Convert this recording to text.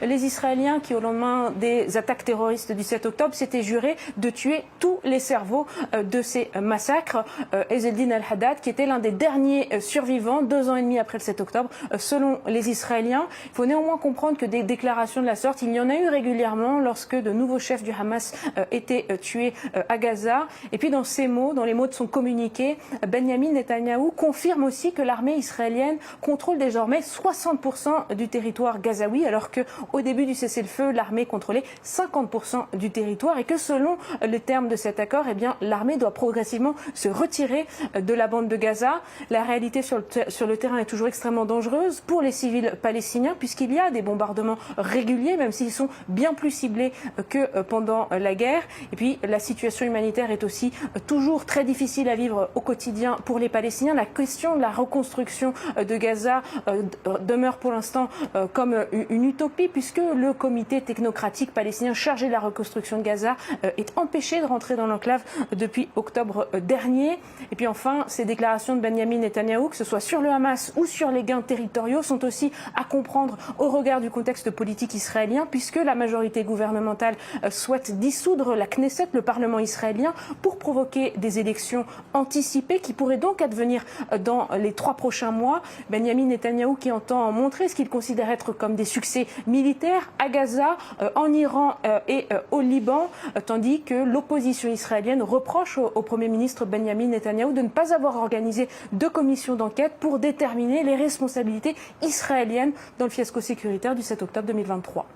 les Israéliens qui, au lendemain des attaques terroristes du 7 octobre, s'étaient jurés de tuer tous les cerveaux de ces massacres. Ezzeldin al-Haddad, qui était l'un des derniers survivants, 2 ans et demi après le 7 octobre, selon les Israéliens. Il faut néanmoins comprendre que des déclarations de la sorte, il y en a eu régulièrement lorsque de nouveaux chefs du Hamas étaient tués à Gaza. Et puis dans ces mots, dans les mots de son communiqué, Benyamin Netanyahou confirme aussi que l'armée israélienne contrôle désormais 60% du territoire gazaoui, alors qu'au début du cessez-le-feu, l'armée contrôlait 50% du territoire et que selon les termes de cet accord, eh bien, l'armée doit progressivement se retirer de la bande de Gaza. La réalité sur le terrain est toujours extrêmement dangereuse pour les civils palestiniens puisqu'il y a des bombardements réguliers, même s'ils sont bien plus ciblés que pendant la guerre. Et puis la situation humanitaire est aussi toujours très difficile à vivre au quotidien pour les Palestiniens. La question de la reconstruction de Gaza demeure pour l'instant comme une utopie puisque le comité technocratique palestinien chargé de la reconstruction de Gaza est empêché de rentrer dans l'enclave depuis octobre dernier. Et puis enfin, ces déclarations de Benyamin Netanyahou, que ce soit sur le Hamas ou sur les gains territoriaux, sont aussi à comprendre au regard du contexte politique israélien puisque la majorité gouvernementale souhaite dissoudre la Knesset, le Parlement israélien, pour provoquer des élections anticipées qui pourraient donc advenir dans les 3 prochains mois. Benyamin Netanyahou qui entend montrer ce qu'il considère être comme des succès militaires à Gaza, en Iran et au Liban, tandis que l'opposition israélienne reproche au Premier ministre Benyamin Netanyahou de ne pas avoir organisé de commission d'enquête pour déterminer les responsabilités israéliennes dans le fiasco sécuritaire du 7 octobre 2023.